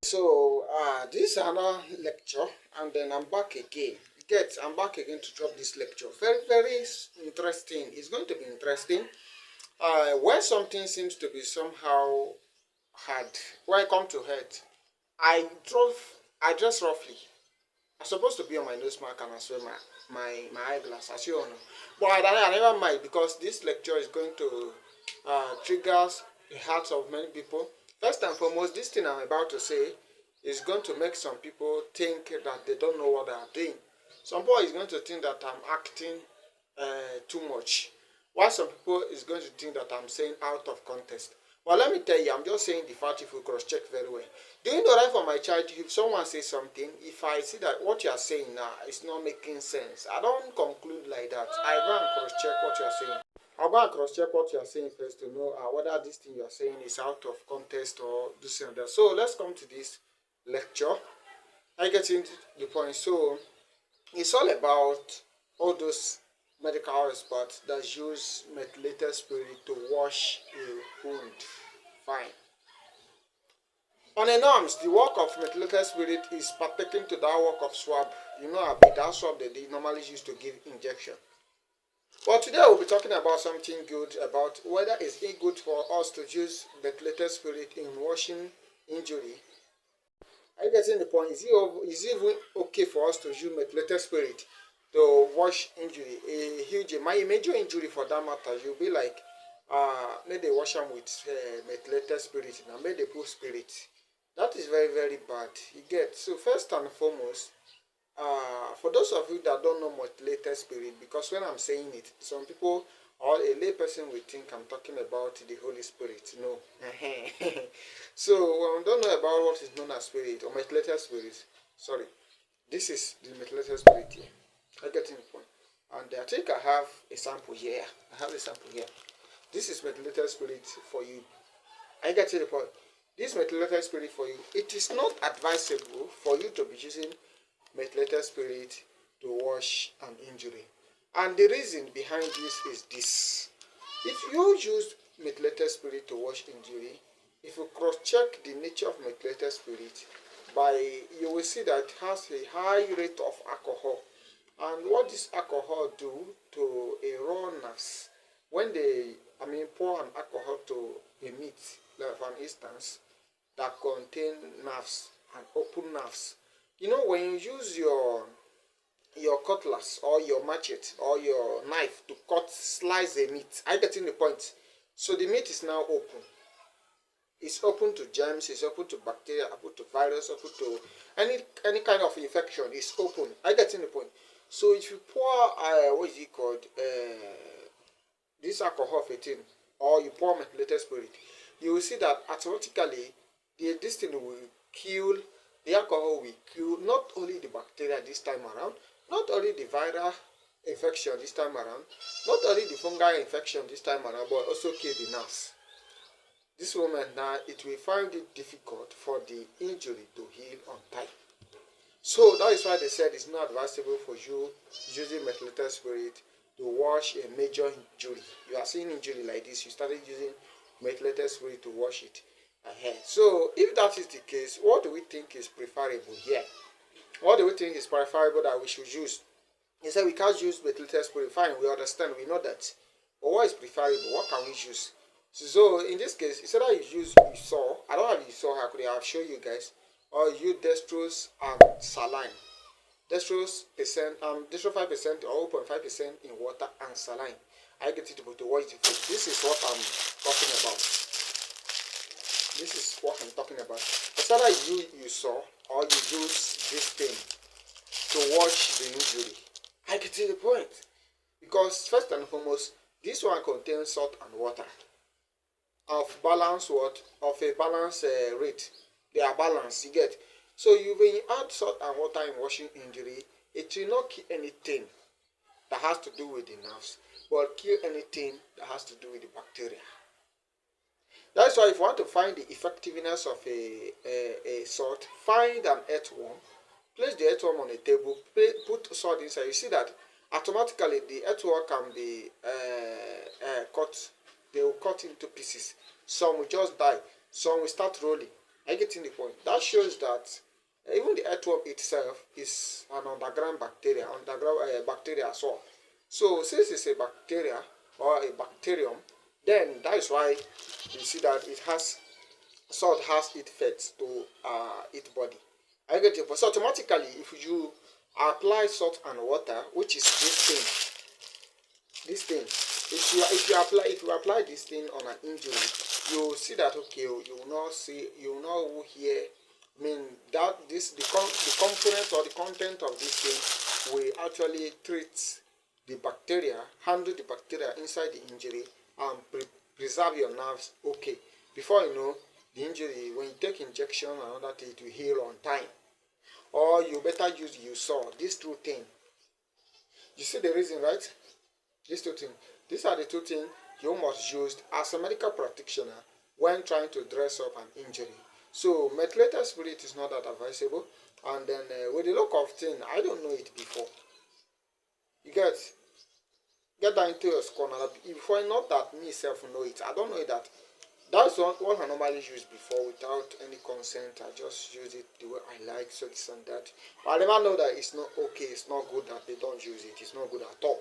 So this is another lecture, and then I'm back again. I'm back again to drop this lecture. Very interesting. It's going to be interesting. When something seems to be somehow hard, when I come to head, I drove. I dress roughly. I'm supposed to be on my nose mark and as well my eyeglass, as you all know. But I never mind because this lecture is going to trigger the hearts of many people. First and foremost, this thing I'm about to say is going to make some people think that they don't know what they are doing. Some people is going to think that I'm acting too much, while some people is going to think that I'm saying out of context. Well, let me tell you, I'm just saying the fact if you cross-check very well. Do you know that for my child, if someone says something, if I see that what you are saying now is not making sense, I don't conclude like that. I go and cross-check what you are saying. I'll go and cross-check what you are saying first to know whether this thing you are saying is out of context or this and that. So let's come to this lecture. I get into the point. So it's all about all those medical experts that use methylated spirit to wash a wound. Fine. On a norms, the work of methylated spirit is partaking to that work of swab. You know, that swab that they normally used to give injection. But today we'll be talking about something good about whether it's good for us to use methylated spirit in washing injury. Are you getting the point? Is it even okay for us to use methylated spirit to wash injury? A major injury for that matter, you'll be like, may they wash them with methylated spirit and may they put spirit. That is very bad. You get so first and foremost, for those of you that don't know methylated spirit, because when I'm saying it, some people or a lay person will think I'm talking about the Holy Spirit. No. So when we don't know about what is known as spirit or methylated spirit, sorry, this is the methylated spirit here. I get in the point. And I think I have a sample here. I have a sample here. This is methylated spirit for you. I get to the point. This methylated spirit for you, it is not advisable for you to be using methylated spirit to wash an injury. And the reason behind this is this. If you use methylated spirit to wash injury, if you cross-check the nature of methylated spirit, you will see that it has a high rate of alcohol. And what this alcohol do to a raw nerves, when they pour an alcohol to a meat, like for instance, that contain nerves and open nerves. You know, when you use your cutlass or your machete or your knife to slice the meat, are you getting the point? So the meat is now open. It's open to germs, it's open to bacteria, open to virus, open to any kind of infection. It's open. Are you getting the point? So if you pour what is it called, this alcohol 15, or you pour methylated spirit, you will see that automatically this thing will kill, the alcohol will kill not only the bacteria this time around, not only the viral infection this time around, not only the fungal infection this time around, but also kill the nerves. This moment now, it will find it difficult for the injury to heal on time. So that is why they said it's not advisable for you using methylated spirit to wash a major injury. You are seeing injury like this, you started using methylated spirit to wash it. So if that is the case, what do we think is preferable here? What do we think is preferable that we should use? He said we can't use methylated spirit. Fine, we understand, we know that. But what is preferable? What can we use? So in this case, instead of you use saw, I don't have you saw. I could have shown you guys, or use dextrose and saline. Dextrose 5% or 0.5% in water and saline. I get it to wash the food. This is what I'm talking about. This is what I'm talking about. Instead of you saw or you use this thing to wash the injury. I get to the point. Because first and foremost, this one contains salt and water of balance of a balanced rate. They are balanced, you get. So when you add salt and water in washing injury, it will not kill anything that has to do with the nerves, but kill anything that has to do with the bacteria. That's why if you want to find the effectiveness of a salt, find an earthworm, place the earthworm on a table, put salt inside. You see that automatically the earthworm can be cut. They will cut into pieces. Some will just die. Some will start rolling. I get in the point. That shows that even the earthworm itself is an underground bacteria, bacteria as well. So since it's a bacteria or a bacterium, then that is why you see that it has salt has its effects to its body. I get it. So automatically, if you apply salt and water, which is this thing, if you apply this thing on an injury, you will see that okay, you will not hear. I mean that the component or the content of this thing will actually treat the bacteria, handle the bacteria inside the injury, and preserve your nerves. Okay, before you know the injury, when you take injection and other thing, it will heal on time. Or you better use you saw these two things. You see the reason, right? These two things. These are the two things you must use as a medical practitioner when trying to dress up an injury. So methylated spirit is not that advisable. And then with the look of thing, I don't know it before. You get that into your corner. Before not that me self know it. I don't know that. That's what I normally use before without any consent. I just use it the way I like, so this and that. But I never know that it's not okay, it's not good that they don't use it. It's not good at all.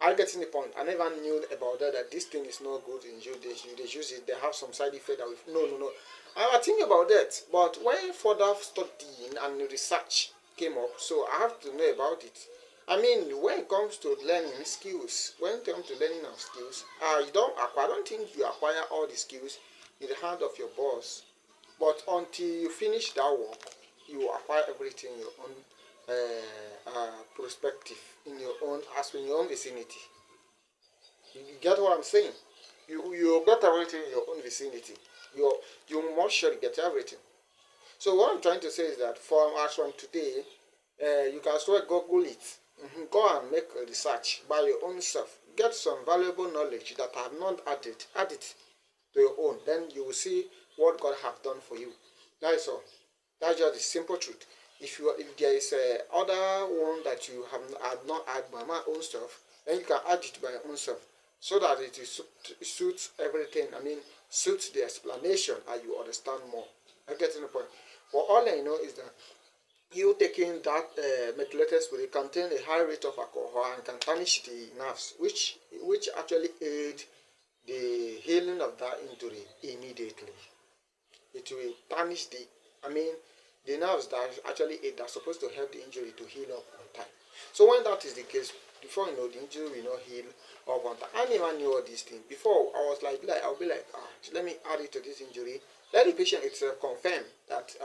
I get in the point. I never knew about that this thing is not good in you. They use it. They have some side effect that no. I think about that. But when further studying and research came up, so I have to know about it. I mean, when it comes to learning skills, when it comes to learning of skills, I don't think you acquire all the skills in the hand of your boss. But until you finish that work, you acquire everything in your own perspective, in your own, as in your own vicinity. You get what I'm saying? You got everything in your own vicinity. You must surely get everything. So what I'm trying to say is that from today, you can start Google it. Go and make a research by your own self. Get some valuable knowledge that I have not added. Add it to your own. Then you will see what God have done for you. That is all. That's just the simple truth. If there is other one that you have not added by my own self, then you can add it by your own self, so that it suits everything. I mean, suits the explanation and you understand more. I get to the point. But all I know is that you taking that methylated spirit contain a high rate of alcohol and can tarnish the nerves, which actually aid the healing of that injury immediately. It will tarnish the nerves that actually aid, that's supposed to help the injury to heal up on time. So when that is the case, before you know, the injury will not heal up on time. I never knew all these things before. I'll be like, let me add it to this injury. Let the patient itself confirm that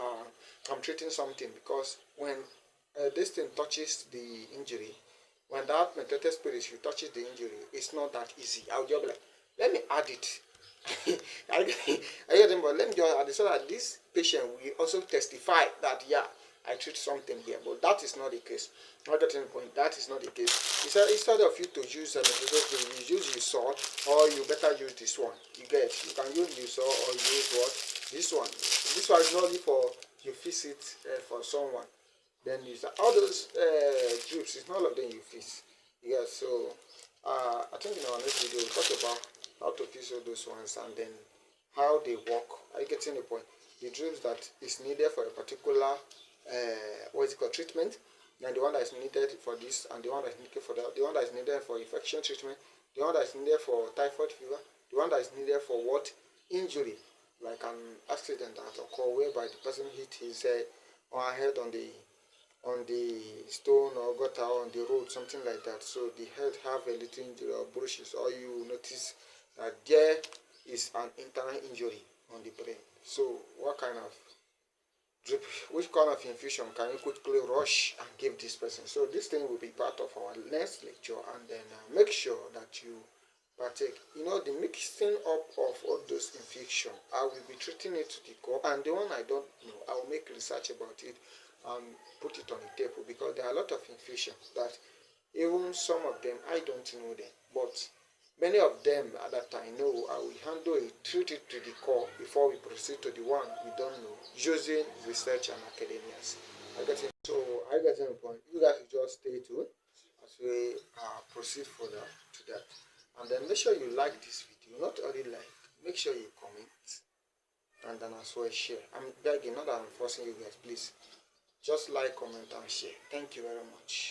I'm treating something, because when this thing touches the injury, when that methylated spirit touches the injury, it's not that easy. I'll just be like, let me add it. I get them, but let me just add it so that this patient will also testify that I treat something here. But that is not the case. I get the point. That is not the case. Instead of you to use methylated spirit, you use your salt, or you better use this one. You can use your salt or use what? This one. This one is not only for you fix it for someone. Then use all those drips. It's not all of them you fix. So I think in our next video we'll talk about how to fix all those ones, and then how they work. Are you getting the point? The drips that is needed for a particular treatment, and the one that is needed for this, and the one that is needed for that, the one that is needed for infection treatment, the one that is needed for typhoid fever, the one that is needed for what? Injury, like an accident that occurred whereby the person hit his head or head on the stone or gutter or on the road, something like that. So the head have a little injury or bruises, or you notice that there is an internal injury on the brain. So what kind of drip, which kind of infusion can you quickly rush and give this person? So this thing will be part of our next lecture, and then make sure that you partake. The mixing up of all those infusion, I will be treating it to the core, and the one I don't know, I will make research about it and put it on the table, because there are a lot of infusions that even some of them I don't know them, but many of them that I know, I will handle it, treat it to the core before we proceed to the one we don't know, using research and academias. I get it. So I get the point. You guys just stay tuned as we proceed further to that. And then make sure you like this video. Not only like, make sure you comment. and then as well share. I'm begging, not that I'm forcing you guys, please just like, comment and share. Thank you very much.